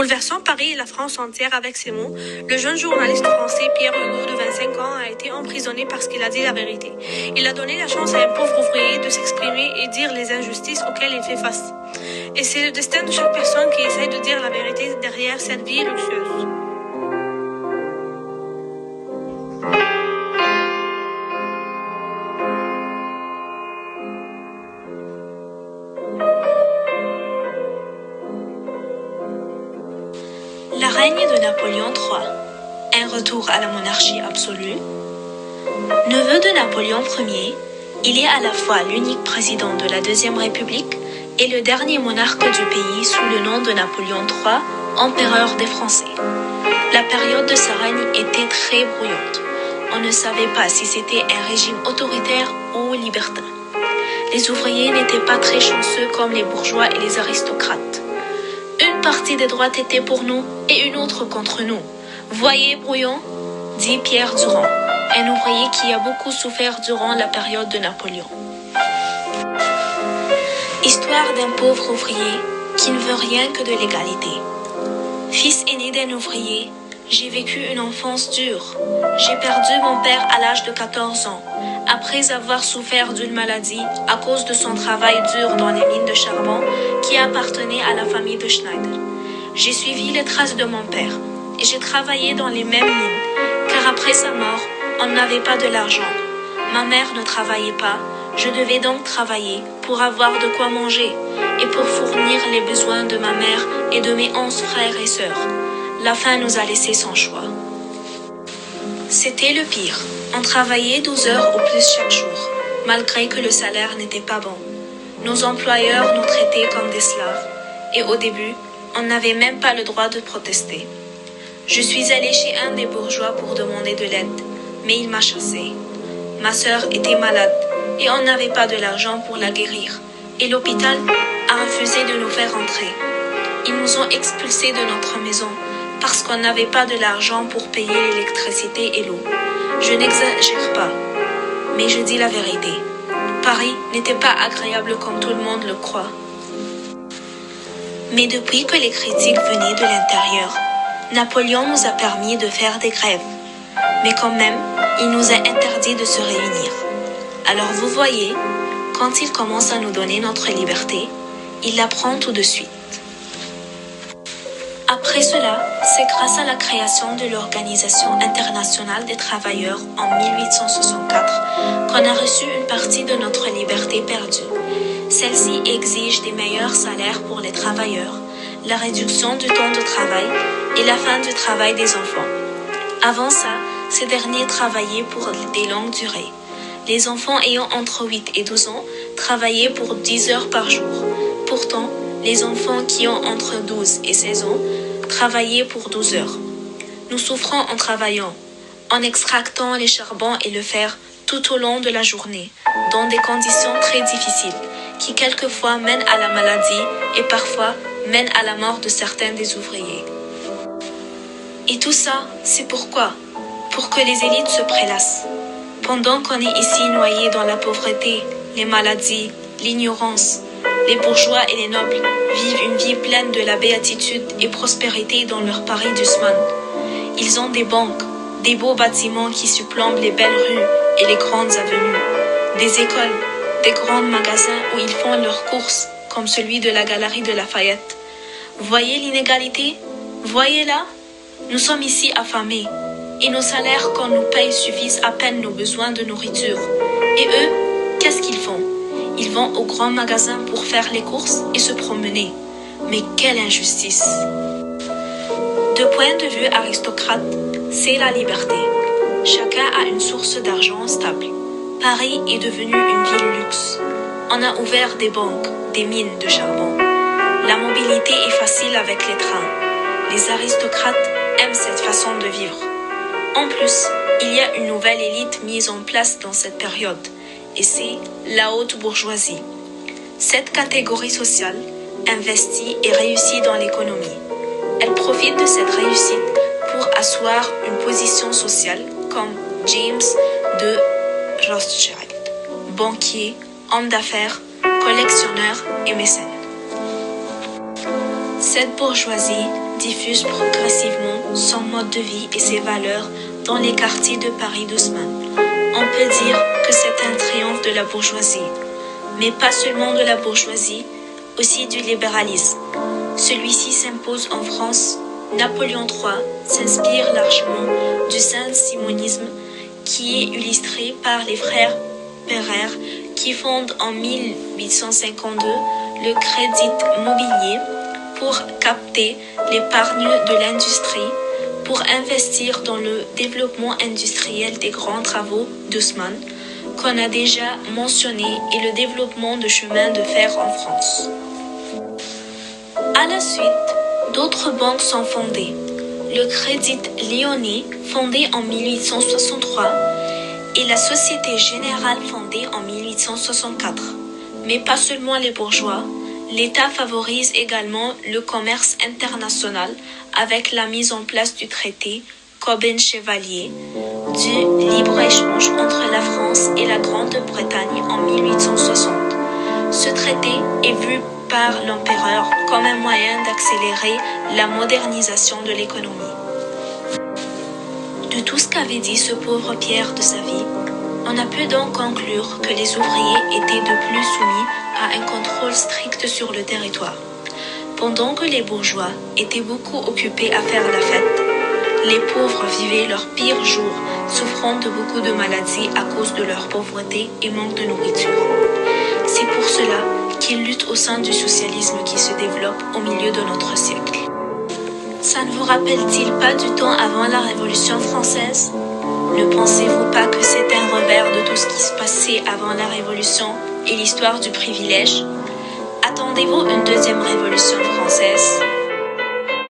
Bouleversant Paris et la France entière avec ces mots, le jeune journaliste français Pierre Hugo de 25 ans a été emprisonné parce qu'il a dit la vérité. Il a donné la chance à un pauvre ouvrier de s'exprimer et dire les injustices auxquelles il fait face. Et c'est le destin de chaque personne qui essaie de dire la vérité derrière cette vie luxueuse. Le règne de Napoléon III, un retour à la monarchie absolue. Neveu de Napoléon Ier, il est à la fois l'unique président de la Deuxième République et le dernier monarque du pays sous le nom de Napoléon III, empereur des Français. La période de sa règne était très brouillante. On ne savait pas si c'était un régime autoritaire ou libertin. Les ouvriers n'étaient pas très chanceux comme les bourgeois et les aristocrates. Une partie des droites était pour nous et une autre contre nous. Voyez, brouillon, dit Pierre Durand, un ouvrier qui a beaucoup souffert durant la période de Napoléon. Histoire d'un pauvre ouvrier qui ne veut rien que de l'égalité. Fils aîné d'un ouvrier, j'ai vécu une enfance dure. J'ai perdu mon père à l'âge de 14 ans, après avoir souffert d'une maladie à cause de son travail dur dans les mines de charbon qui appartenaient à la famille de Schneider. J'ai suivi les traces de mon père et j'ai travaillé dans les mêmes mines, car après sa mort, on n'avait pas de l'argent. Ma mère ne travaillait pas, je devais donc travailler pour avoir de quoi manger et pour fournir les besoins de ma mère et de mes 11 frères et sœurs. La faim nous a laissés sans choix. C'était le pire. On travaillait 12 heures au plus chaque jour, malgré que le salaire n'était pas bon. Nos employeurs nous traitaient comme des slaves, et au début, on n'avait même pas le droit de protester. Je suis allée chez un des bourgeois pour demander de l'aide, mais il m'a chassée. Ma sœur était malade, et on n'avait pas de l'argent pour la guérir, et l'hôpital a refusé de nous faire entrer. Ils nous ont expulsés de notre maison, parce qu'on n'avait pas de l'argent pour payer l'électricité et l'eau. Je n'exagère pas, mais je dis la vérité. Paris n'était pas agréable comme tout le monde le croit. Mais depuis que les critiques venaient de l'intérieur, Napoléon nous a permis de faire des grèves. Mais quand même, il nous a interdit de se réunir. Alors vous voyez, quand il commence à nous donner notre liberté, il la prend tout de suite. Après cela, c'est grâce à la création de l'Organisation internationale des travailleurs en 1864 qu'on a reçu une partie de notre liberté perdue. Celle-ci exige des meilleurs salaires pour les travailleurs, la réduction du temps de travail et la fin du travail des enfants. Avant ça, ces derniers travaillaient pour des longues durées. Les enfants ayant entre 8 et 12 ans travaillaient pour 10 heures par jour. Pourtant, les enfants qui ont entre 12 et 16 ans travaillaient pour 12 heures. Nous souffrons en travaillant, en extractant les charbons et le fer tout au long de la journée, dans des conditions très difficiles, qui quelquefois mènent à la maladie et parfois mènent à la mort de certains des ouvriers. Et tout ça, c'est pourquoi? Pour que les élites se prélassent. Pendant qu'on est ici noyés dans la pauvreté, les maladies, l'ignorance, les bourgeois et les nobles vivent une vie pleine de la béatitude et prospérité dans leur Paris d'Haussmann. Ils ont des banques, des beaux bâtiments qui supplantent les belles rues et les grandes avenues, des écoles, des grands magasins où ils font leurs courses, comme celui de la galerie de Lafayette. Voyez l'inégalité? Voyez-la? Nous sommes ici affamés, et nos salaires qu'on nous paye suffisent à peine nos besoins de nourriture. Et eux, qu'est-ce qu'ils font? Ils vont au grand magasin pour faire les courses et se promener. Mais quelle injustice! De point de vue aristocrate, c'est la liberté. Chacun a une source d'argent stable. Paris est devenu une ville luxe. On a ouvert des banques, des mines de charbon. La mobilité est facile avec les trains. Les aristocrates aiment cette façon de vivre. En plus, il y a une nouvelle élite mise en place dans cette période, et c'est la haute bourgeoisie. Cette catégorie sociale investit et réussit dans l'économie. Elle profite de cette réussite pour asseoir une position sociale comme James de Rothschild, banquier, homme d'affaires, collectionneur et mécène. Cette bourgeoisie diffuse progressivement son mode de vie et ses valeurs dans les quartiers de Paris d'Haussmann. On peut dire que c'est un triomphe de la bourgeoisie, mais pas seulement de la bourgeoisie, aussi du libéralisme. Celui-ci s'impose en France. Napoléon III s'inspire largement du saint-simonisme qui est illustré par les frères Pereire qui fondent en 1852 le Crédit Mobilier pour capter l'épargne de l'industrie, pour investir dans le développement industriel des grands travaux d'Haussmann qu'on a déjà mentionné et le développement de chemins de fer en France. À la suite, d'autres banques sont fondées. Le Crédit Lyonnais, fondé en 1863, et la Société Générale fondée en 1864. Mais pas seulement les bourgeois, l'État favorise également le commerce international avec la mise en place du traité Coben-Chevalier du libre-échange entre la France et la Grande-Bretagne en 1860. Ce traité est vu par l'empereur comme un moyen d'accélérer la modernisation de l'économie. De tout ce qu'avait dit ce pauvre Pierre de sa vie, on a pu donc conclure que les ouvriers étaient de plus soumis à un contrôle strict sur le territoire. Pendant que les bourgeois étaient beaucoup occupés à faire la fête, les pauvres vivaient leurs pires jours, souffrant de beaucoup de maladies à cause de leur pauvreté et manque de nourriture. C'est pour cela qu'ils luttent au sein du socialisme qui se développe au milieu de notre siècle. Ça ne vous rappelle-t-il pas du temps avant la Révolution française? Ne pensez-vous pas que c'est un revers de tout ce qui se passait avant la Révolution et l'histoire du privilège? Attendez-vous une deuxième Révolution française?